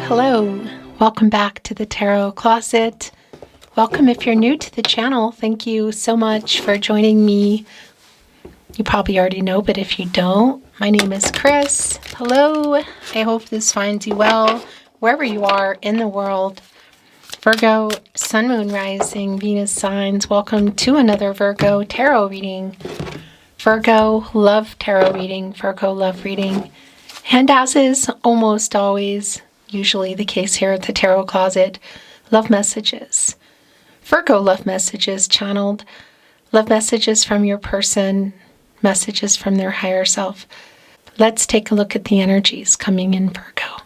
Hello, welcome back to the Tarot Closet. Welcome if you're new to the channel. Thank you so much for joining me. You probably already know, but if you don't, my name is Chris. Hello, I hope this finds you well, wherever you are in the world. Virgo, Sun, Moon, Rising, Venus signs. Welcome to another Virgo tarot reading. Virgo, love tarot reading. Virgo, love reading. And as is almost always usually the case here at the Tarot Closet, love messages. Virgo love messages channeled. Love messages from your person, messages from their higher self. Let's take a look at the energies coming in Virgo.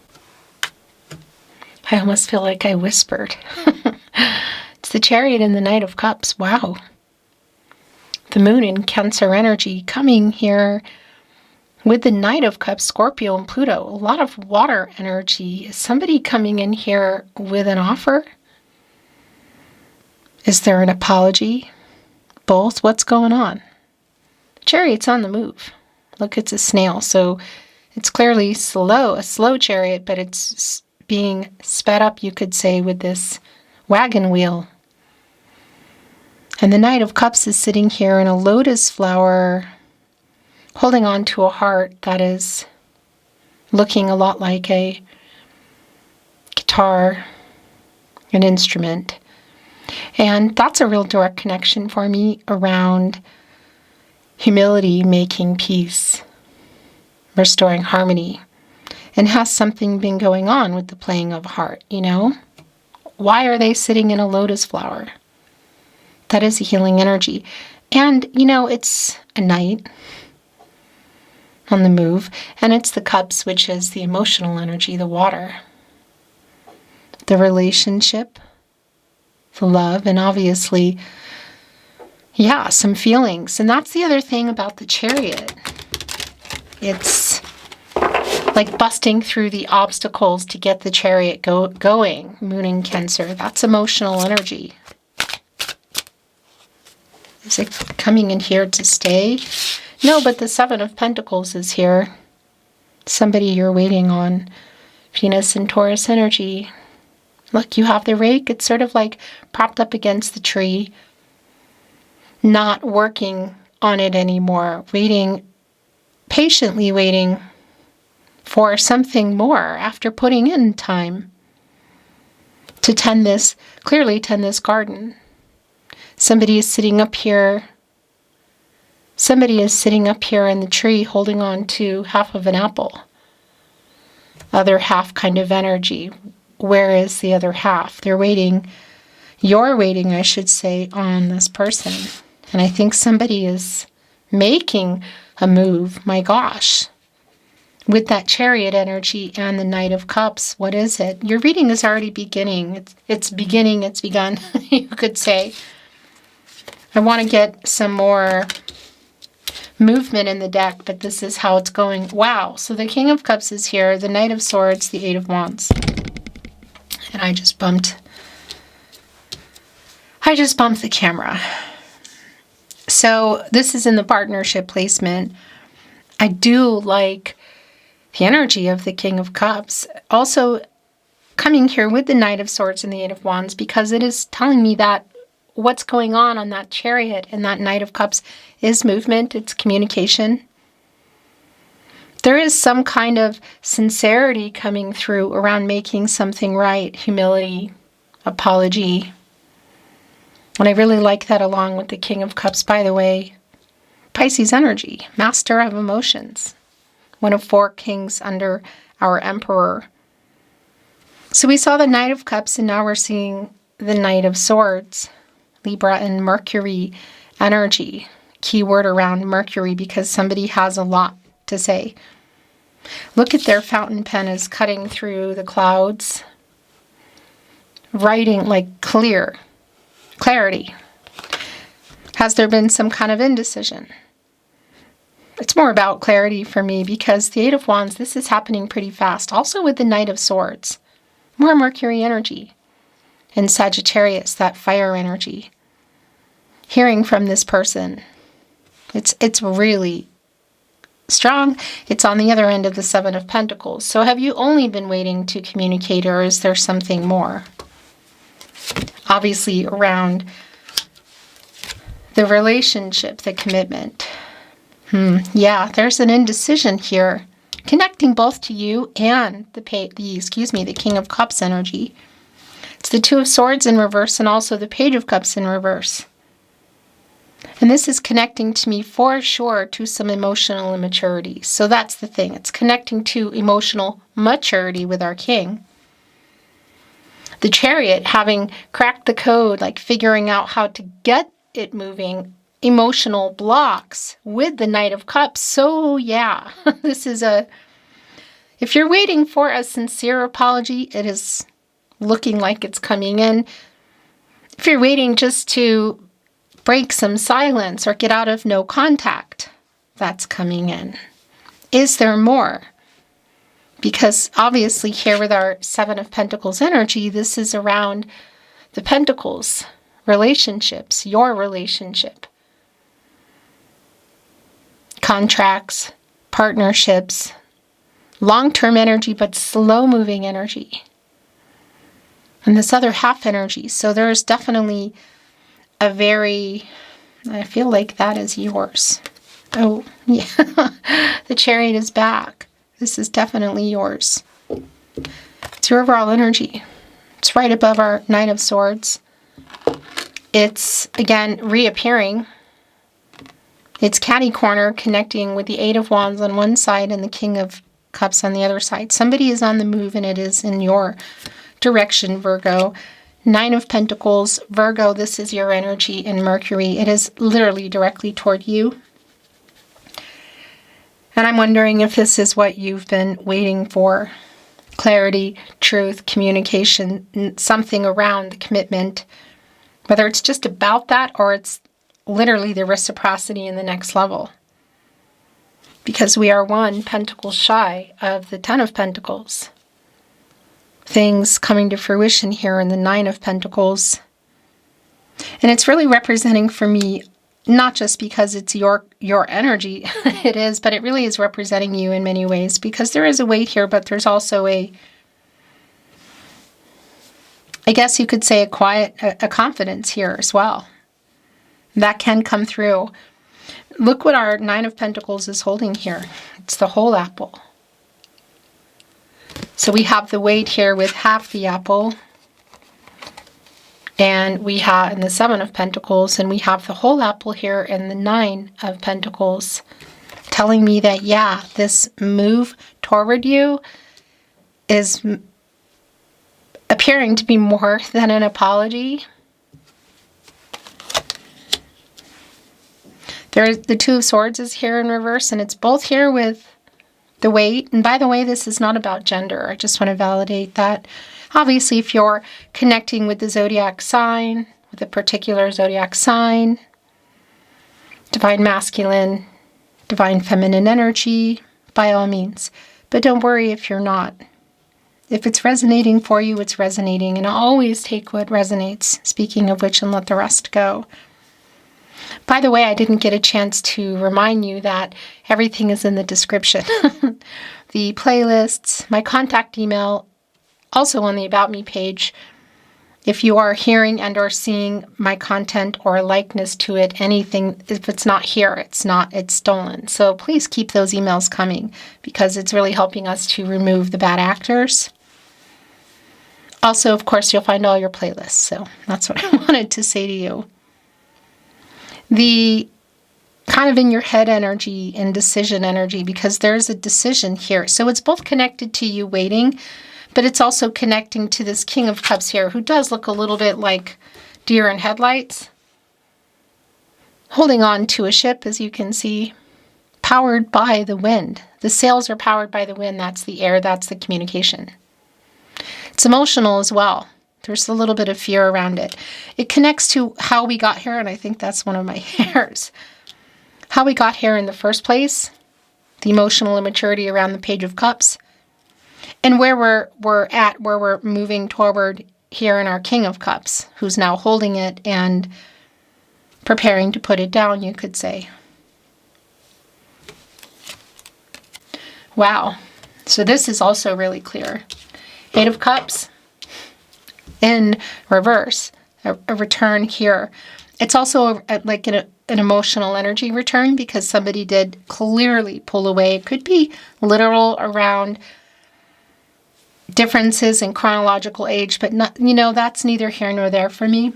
I almost feel like I whispered. It's the Chariot and the Knight of Cups. Wow. The Moon in Cancer energy coming here with the Knight of Cups, Scorpio and Pluto. A lot of water energy. Is somebody coming in here with an offer? Is there an apology? Both? What's going on? The Chariot's on the move. Look, it's a snail. So it's clearly slow, a slow chariot, but it's being sped up, you could say, with this wagon wheel. And the Knight of Cups is sitting here in a lotus flower, holding on to a heart that is looking a lot like a guitar, an instrument. And that's a real direct connection for me around humility, making peace, restoring harmony. And has something been going on with the playing of a heart, you know? Why are they sitting in a lotus flower? That is a healing energy. And, you know, it's a knight on the move, and it's the cups, which is the emotional energy, the water, the relationship, the love, and obviously, yeah, some feelings. And that's the other thing about the Chariot. It's like busting through the obstacles to get the Chariot going. Moon in Cancer, that's emotional energy. Is it coming in here to stay? No, but the Seven of Pentacles is here. Somebody you're waiting on. Venus and Taurus energy. Look, you have the rake. It's sort of like propped up against the tree. Not working on it anymore. Waiting, patiently waiting for something more after putting in time to tend this garden. Somebody is sitting up here. Somebody is sitting up here in the tree holding on to half of an apple. Other half kind of energy. Where is the other half? They're waiting. You're waiting, I should say, on this person. And I think somebody is making a move. My gosh. With that Chariot energy and the Knight of Cups, what is it? Your reading is already beginning. It's beginning. It's begun, you could say. I want to get some more movement in the deck, but this is how it's going. Wow. So the King of Cups is here, the Knight of Swords, the Eight of Wands. And I just bumped the camera. So this is in the partnership placement. I do like the energy of the King of Cups. Also coming here with the Knight of Swords and the Eight of Wands, because it is telling me that what's going on that Chariot and that Knight of Cups is movement, it's communication. There is some kind of sincerity coming through around making something right, humility, apology. And I really like that along with the King of Cups, by the way. Pisces energy, master of emotions. One of four kings under our emperor. So we saw the Knight of Cups, and now we're seeing the Knight of Swords. Libra and Mercury energy. Keyword around Mercury, because somebody has a lot to say. Look at their fountain pen is cutting through the clouds. Writing like clarity. Has there been some kind of indecision? It's more about clarity for me, because the Eight of Wands, this is happening pretty fast. Also with the Knight of Swords. More Mercury energy. And Sagittarius, that fire energy. Hearing from this person. It's really strong. It's on the other end of the Seven of Pentacles. So have you only been waiting to communicate, or is there something more? Obviously around the relationship, the commitment. Yeah, there's an indecision here, connecting both to you and the King of Cups energy. It's the Two of Swords in reverse and also the Page of Cups in reverse. And this is connecting to me for sure to some emotional immaturity. So that's the thing. It's connecting to emotional maturity with our king. The Chariot, having cracked the code, like figuring out how to get it moving, emotional blocks with the Knight of Cups. So yeah, this is if you're waiting for a sincere apology, it is looking like it's coming in. If you're waiting just to break some silence or get out of no contact, that's coming in. Is there more? Because obviously here with our Seven of Pentacles energy, this is around the Pentacles, relationships, your relationship, contracts, partnerships, long-term energy, but slow-moving energy. And this other half energy. So there's definitely I feel like that is yours. Oh, yeah. The Chariot is back. This is definitely yours. It's your overall energy. It's right above our Nine of Swords. It's, again, reappearing. It's catty corner connecting with the Eight of Wands on one side and the King of Cups on the other side. Somebody is on the move, and it is in your direction, Virgo. Nine of Pentacles, Virgo, this is your energy in Mercury. It is literally directly toward you. And I'm wondering if this is what you've been waiting for. Clarity, truth, communication, something around the commitment. Whether it's just about that or it's literally the reciprocity in the next level. Because we are one pentacle shy of the Ten of Pentacles. Things coming to fruition here in the Nine of Pentacles. And it's really representing for me, not just because it's your energy, it is, but it really is representing you in many ways, because there is a weight here, but there's also I guess you could say a confidence here as well. That can come through. Look what our Nine of Pentacles is holding here. It's the whole apple. So we have the weight here with half the apple, and we have in the Seven of Pentacles, and we have the whole apple here in the Nine of Pentacles, telling me that, yeah, this move toward you is appearing to be more than an apology. The Two of Swords is here in reverse, and it's both here with the weight. And by the way, this is not about gender. I just want to validate that. Obviously, if you're connecting with the zodiac sign, with a particular zodiac sign, divine masculine, divine feminine energy, by all means. But don't worry if you're not. If it's resonating for you, it's resonating. And always take what resonates, speaking of which, and let the rest go. By the way, I didn't get a chance to remind you that everything is in the description. The playlists, my contact email, also on the About Me page. If you are hearing and or seeing my content or a likeness to it, anything, if it's not here, it's stolen. So please keep those emails coming, because it's really helping us to remove the bad actors. Also, of course, you'll find all your playlists. So that's what I wanted to say to you. The kind of in your head energy and decision energy, because there's a decision here. So it's both connected to you waiting, but it's also connecting to this King of Cups here, who does look a little bit like deer in headlights, holding on to a ship, as you can see, powered by the wind. The sails are powered by the wind. That's the air. That's the communication. It's emotional as well. There's a little bit of fear around it. It connects to how we got here, and I think that's one of my hairs. How we got here in the first place, the emotional immaturity around the Page of Cups, and where we're moving toward here in our King of Cups, who's now holding it and preparing to put it down, you could say. Wow. So this is also really clear. Eight of Cups in reverse, a return here. It's also like an emotional energy return because somebody did clearly pull away. It could be literal around differences in chronological age, but not, that's neither here nor there for me.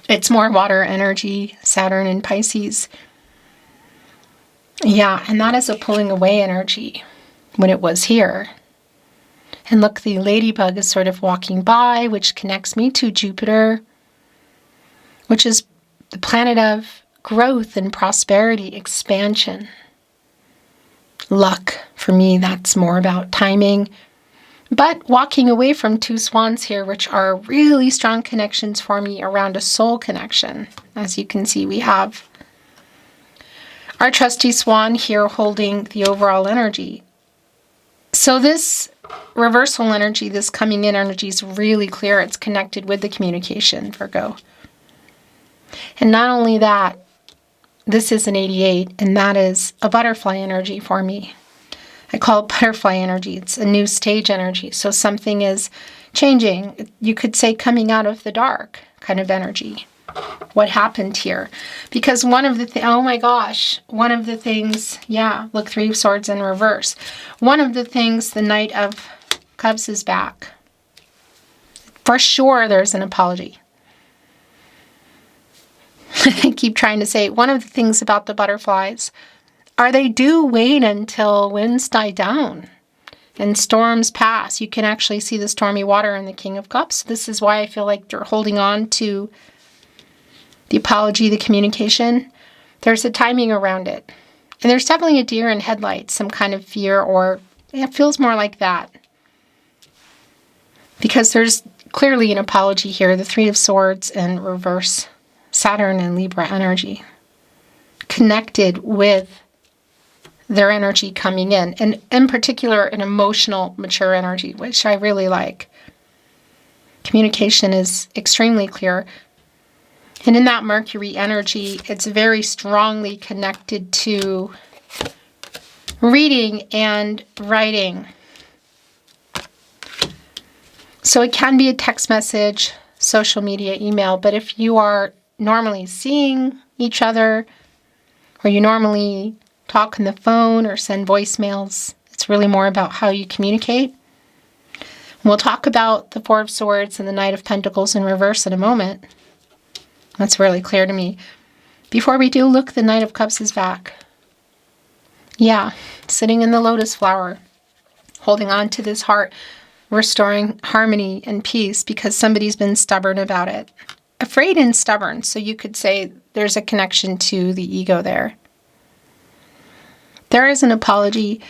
It's more water energy, Saturn and Pisces. Yeah, and that is a pulling away energy when it was here. And look, the ladybug is sort of walking by, which connects me to Jupiter, which is the planet of growth and prosperity, expansion. Luck, for me, that's more about timing. But walking away from two swans here, which are really strong connections for me around a soul connection. As you can see, we have our trusty swan here holding the overall energy. So this reversal energy, this coming in energy is really clear. It's connected with the communication, Virgo. And not only that, this is an 88, and that is a butterfly energy for me. I call it butterfly energy. It's a new stage energy. So something is changing. You could say coming out of the dark kind of energy. What happened here? Because one of the things, yeah, look, Three of Swords in reverse. One of the things, the Knight of Cups is back. For sure, there's an apology. I keep trying to say, one of the things about the butterflies are they do wait until winds die down and storms pass. You can actually see the stormy water in the King of Cups. This is why I feel like they're holding on to the apology, the communication. There's a timing around it. And there's definitely a deer in headlights, some kind of fear, or it feels more like that. Because there's clearly an apology here, the Three of Swords and reverse Saturn and Libra energy connected with their energy coming in, and in particular an emotional, mature energy, which I really like. Communication is extremely clear. And in that Mercury energy, it's very strongly connected to reading and writing. So it can be a text message, social media, email, but if you are normally seeing each other, or you normally talk on the phone or send voicemails, it's really more about how you communicate. We'll talk about the Four of Swords and the Knight of Pentacles in reverse in a moment. That's really clear to me. Before we do, look, the Knight of Cups is back. Yeah, sitting in the lotus flower, holding on to this heart, restoring harmony and peace because somebody's been stubborn about it. Afraid and stubborn, so you could say there's a connection to the ego there. There is an apology.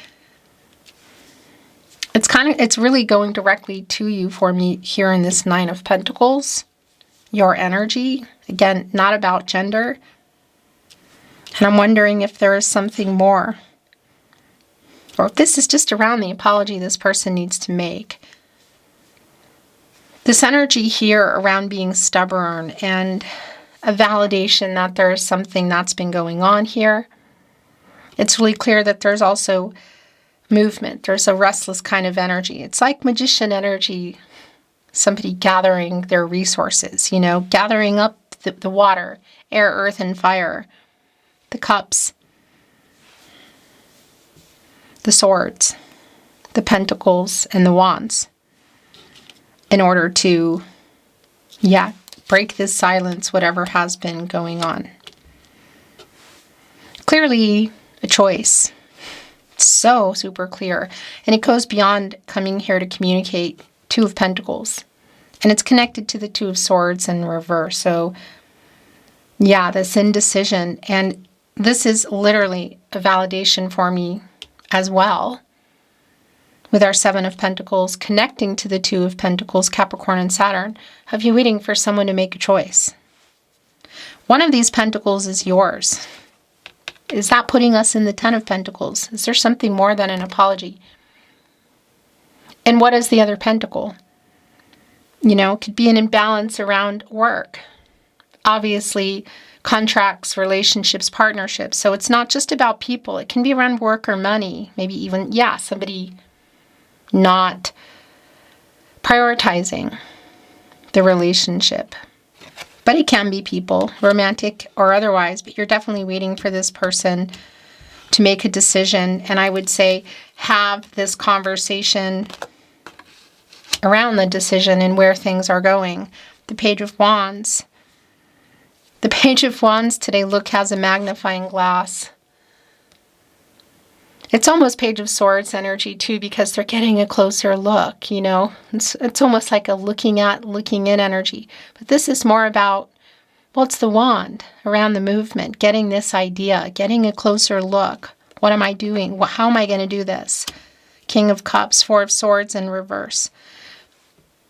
It's really going directly to you for me here in this Nine of Pentacles. Your energy, again, not about gender. And I'm wondering if there is something more, or if this is just around the apology this person needs to make. This energy here around being stubborn and a validation that there is something that's been going on here. It's really clear that there's also movement. There's a restless kind of energy. It's like magician energy. Somebody gathering their resources, gathering up the water, air, earth, and fire, the cups, the swords, the pentacles, and the wands, in order to, break this silence, whatever has been going on. Clearly, a choice. It's so super clear. And it goes beyond coming here to communicate. Two of Pentacles. And it's connected to the Two of Swords in reverse. So, this indecision. And this is literally a validation for me as well. With our Seven of Pentacles connecting to the Two of Pentacles, Capricorn and Saturn, of you waiting for someone to make a choice. One of these pentacles is yours. Is that putting us in the Ten of Pentacles? Is there something more than an apology? And what is the other pentacle? It could be an imbalance around work. Obviously, contracts, relationships, partnerships. So it's not just about people. It can be around work or money. Maybe even, somebody not prioritizing the relationship. But it can be people, romantic or otherwise. But you're definitely waiting for this person to make a decision. And I would say have this conversation around the decision and where things are going. The Page of Wands. The Page of Wands today, look, has a magnifying glass. It's almost Page of Swords energy too, because they're getting a closer look, you know. It's almost like a looking in energy. But this is more about, well, it's the wand around the movement, getting this idea, getting a closer look. What am I doing? How am I going to do this? King of Cups, Four of Swords in reverse.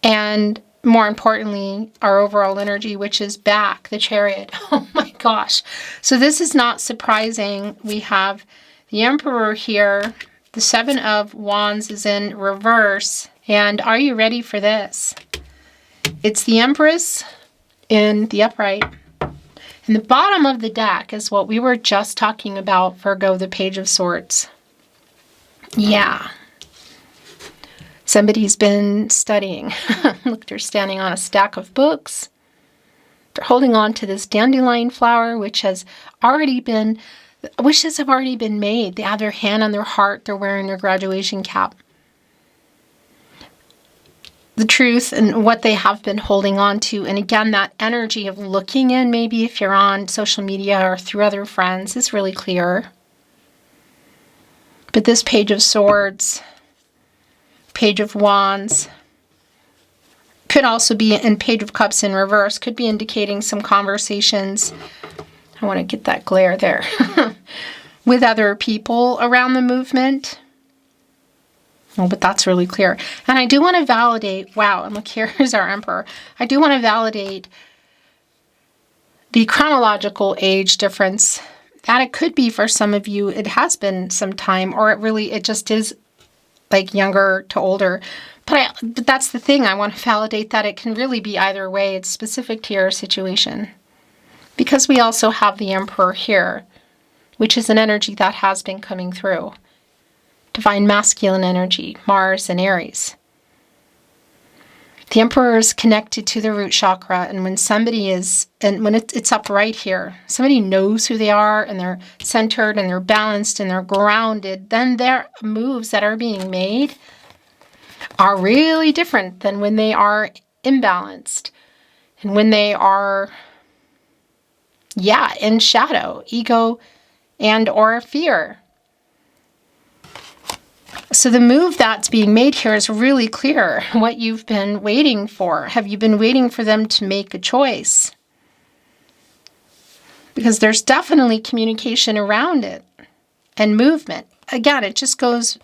And more importantly, our overall energy, which is back, the Chariot. Oh my gosh. So this is not surprising. We have the Emperor here. The Seven of Wands is in reverse. And are you ready for this? It's the Empress in the upright. And the bottom of the deck is what we were just talking about, Virgo, the Page of Swords. Yeah. Somebody's been studying. Look, they're standing on a stack of books. They're holding on to this dandelion flower, wishes have already been made. They have their hand on their heart. They're wearing their graduation cap. The truth and what they have been holding on to. And again, that energy of looking in, maybe if you're on social media or through other friends, is really clear. But this Page of Swords, Page of Wands, could also be in Page of Cups in reverse, could be indicating some conversations. I want to get that glare there. With other people around the movement. Oh, but that's really clear. And I do want to validate, wow, and look, here's our Emperor. I do want to validate the chronological age difference. That it could be for some of you, it has been some time, or it just is like younger to older. But that's the thing. I want to validate that it can really be either way. It's specific to your situation. Because we also have the Emperor here, which is an energy that has been coming through. Divine masculine energy, Mars and Aries. The Emperor is connected to the root chakra, and when somebody is, and when it's up right here, somebody knows who they are, and they're centered, and they're balanced, and they're grounded, then their moves that are being made are really different than when they are imbalanced, and when they are, in shadow, ego, and or fear. So the move that's being made here is really clear. What you've been waiting for. Have you been waiting for them to make a choice? Because there's definitely communication around it and movement. Again, it just goes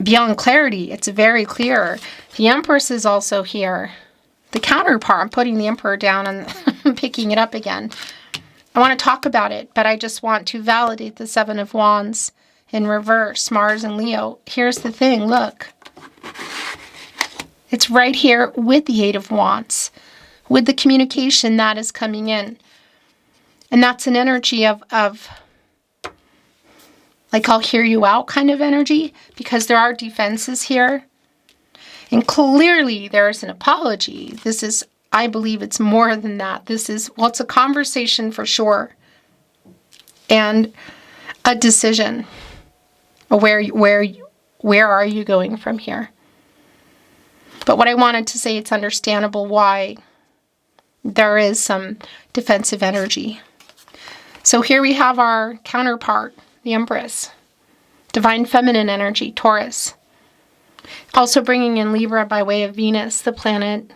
beyond clarity. It's very clear. The Empress is also here. The counterpart, I'm putting the Emperor down and picking it up again. I want to talk about it, but I just want to validate the Seven of Wands in reverse, Mars and Leo. Here's the thing, look. It's right here with the Eight of Wands, with the communication that is coming in. And that's an energy of like, I'll hear you out kind of energy, because there are defenses here. And clearly there is an apology. This is, I believe it's more than that. This is, well, it's a conversation for sure. And a decision. Where are you going from here? But what I wanted to say, it's understandable why there is some defensive energy. So here we have our counterpart, the Empress. Divine feminine energy, Taurus. Also bringing in Libra by way of Venus, the planet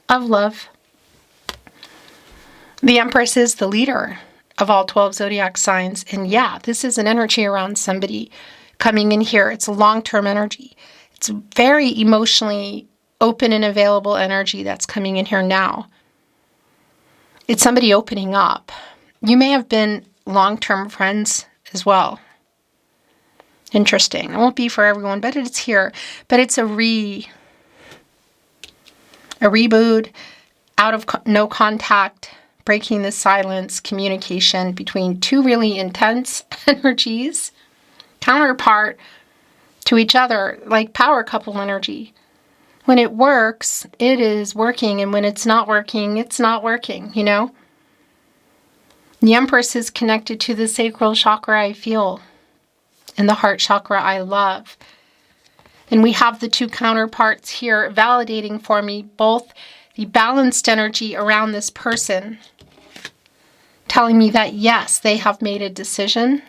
of love. The Empress is the leader of all 12 zodiac signs. And this is an energy around somebody coming in here. It's a long-term energy. It's very emotionally open and available energy that's coming in here now. It's somebody opening up. You may have been long-term friends as well. Interesting. It won't be for everyone, but it's here. But it's a reboot, out of no contact breaking the silence, communication between two really intense energies, counterpart to each other, like power couple energy. When it works, it is working, and when it's not working, it's not working, you know? The Empress is connected to the sacral chakra I feel, and the heart chakra I love. And we have the two counterparts here validating for me both the balanced energy around this person, telling me that yes, they have made a decision.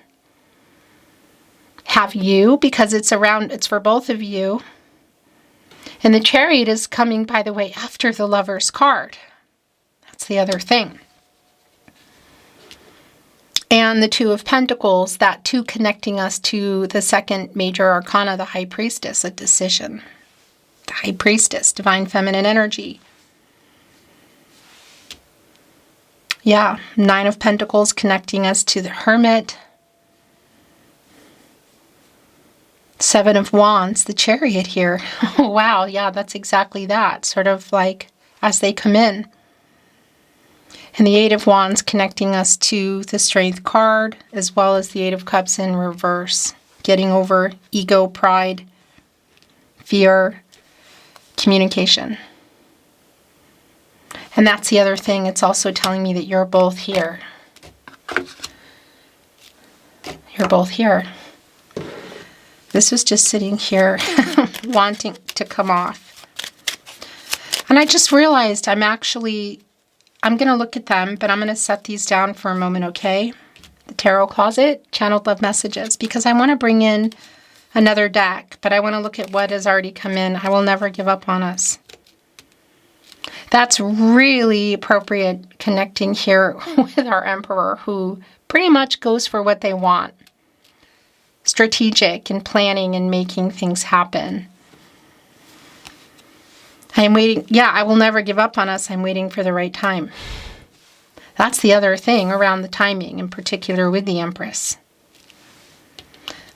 Have you, because it's for both of you. And the Chariot is coming, by the way, after the Lover's card. That's the other thing. And the Two of Pentacles, that two connecting us to the second major arcana, the High Priestess, a decision. The High Priestess, divine feminine energy. Yeah, Nine of Pentacles connecting us to the Hermit. Seven of Wands, the Chariot here. Oh, wow, yeah, that's exactly that. Sort of like as they come in. And the Eight of Wands connecting us to the Strength card, as well as the Eight of Cups in reverse. Getting over ego, pride, fear, communication. And that's the other thing. It's also telling me that you're both here. You're both here. This was just sitting here wanting to come off. And I just realized I'm going to look at them, but I'm going to set these down for a moment, okay? The Tarot Closet, Channeled Love Messages, because I want to bring in another deck, but I want to look at what has already come in. I will never give up on us. That's really appropriate connecting here with our Emperor, who pretty much goes for what they want. Strategic and planning and making things happen. I am waiting. Yeah, I will never give up on us. I'm waiting for the right time. That's the other thing around the timing, in particular with the Empress.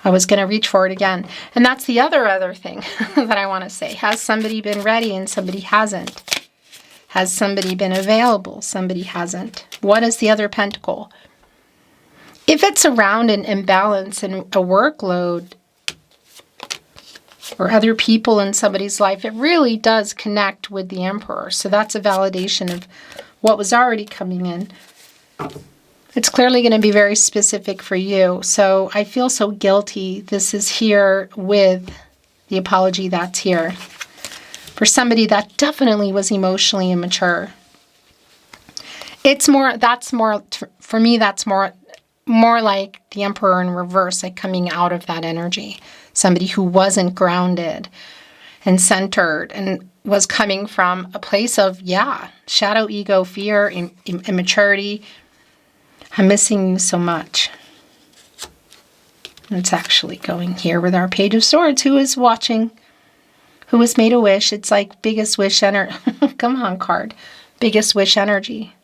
I was going to reach for it again. And that's the other thing that I want to say. Has somebody been ready and somebody hasn't? Has somebody been available? Somebody hasn't. What is the other pentacle? If it's around an imbalance and a workload or other people in somebody's life, it really does connect with the Emperor. So that's a validation of what was already coming in. It's clearly going to be very specific for you. So I feel so guilty. This is here with the apology that's here. For somebody that definitely was emotionally immature. For me, that's more like the Emperor in reverse, like coming out of that energy. Somebody who wasn't grounded and centered and was coming from a place of, shadow, ego, fear, immaturity. I'm missing you so much. It's actually going here with our Page of Swords, who is watching. Who has made a wish. It's like biggest wish energy. Come on, card. Biggest wish energy.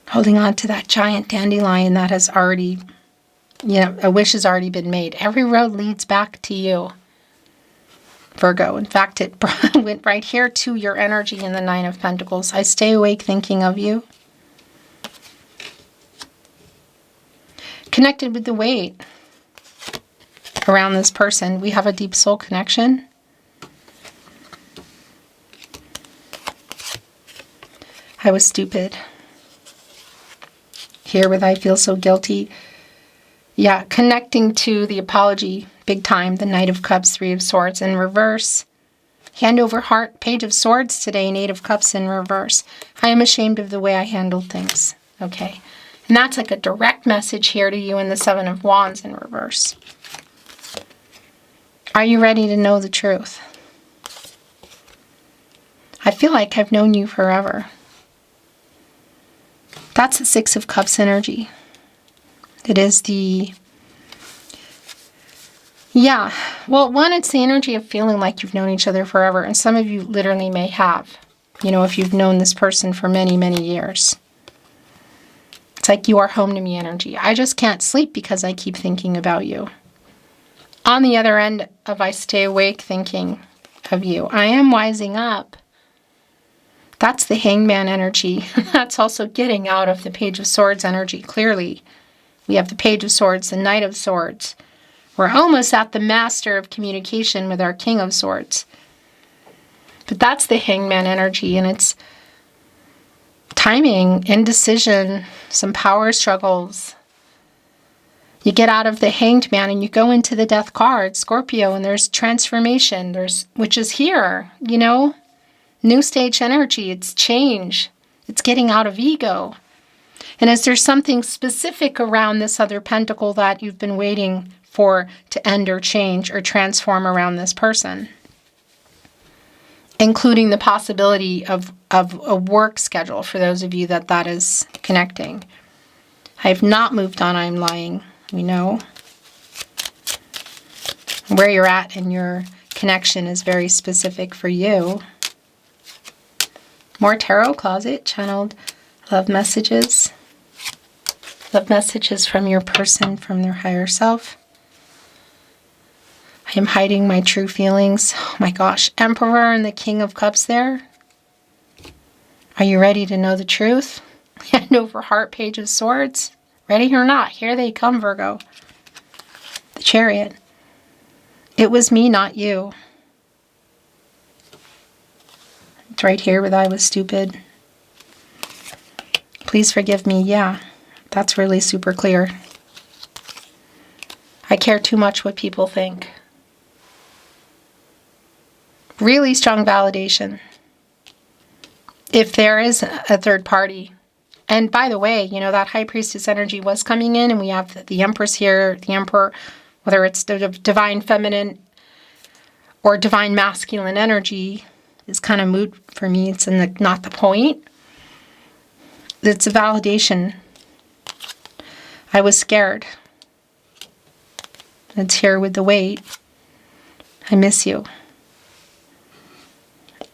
Holding on to that giant dandelion that has already, a wish has already been made. Every road leads back to you, Virgo. In fact, it went right here to your energy in the Nine of Pentacles. I stay awake thinking of you. Connected with the weight. Around this person, we have a deep soul connection. I was stupid. Here with I feel so guilty. Yeah, connecting to the apology, big time. The Knight of Cups, Three of Swords in reverse. Hand over heart, Page of Swords today, and Eight of Cups in reverse. I am ashamed of the way I handled things. Okay. And that's like a direct message here to you in the Seven of Wands in reverse. Are you ready to know the truth? I feel like I've known you forever. That's the Six of Cups energy. It is the... one, it's the energy of feeling like you've known each other forever. And some of you literally may have. If you've known this person for many, many years. It's like you are home to me energy. I just can't sleep because I keep thinking about you. On the other end of I stay awake thinking of you. I am wising up That's the Hangman energy. That's also getting out of the Page of Swords energy, clearly. We have the Page of Swords, the Knight of Swords. We're almost at the Master of Communication with our King of Swords. But that's the Hangman energy, and it's timing, indecision, some power struggles. You get out of the Hanged Man and you go into the Death card, Scorpio, and there's transformation, which is here, you know? New stage energy, it's change. It's getting out of ego. And is there something specific around this other pentacle that you've been waiting for to end or change or transform around this person? Including the possibility of a work schedule for those of you that is connecting. I have not moved on, I'm lying. We know. Where you're at in your connection is very specific for you. More tarot closet, channeled love messages. Love messages from your person, from their higher self. I am hiding my true feelings. Oh my gosh. Emperor and the King of Cups there. Are you ready to know the truth? Hand over heart, Page of Swords. Ready or not, here they come, Virgo. The Chariot. It was me, not you. It's right here with I was stupid. Please forgive me. Yeah, that's really super clear. I care too much what people think. Really strong validation. If there is a third party. And by the way, you know, that High Priestess energy was coming in, and we have the Empress here, the Emperor, whether it's the divine feminine or divine masculine energy is kind of moot for me. It's not the point. It's a validation. I was scared. It's here with the weight. I miss you.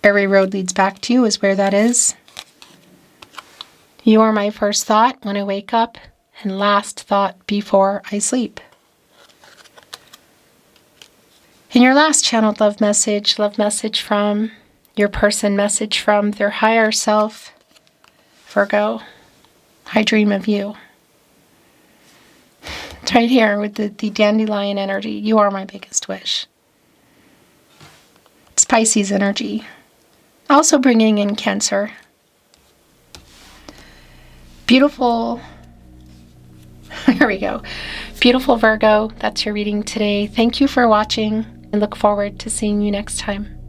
Every road leads back to you is where that is. You are my first thought when I wake up and last thought before I sleep. In your last channeled love message from your person, message from their higher self, Virgo, I dream of you. It's right here with the dandelion energy. You are my biggest wish. It's Pisces energy. Also bringing in Cancer. Beautiful, here we go. Beautiful Virgo, that's your reading today. Thank you for watching and look forward to seeing you next time.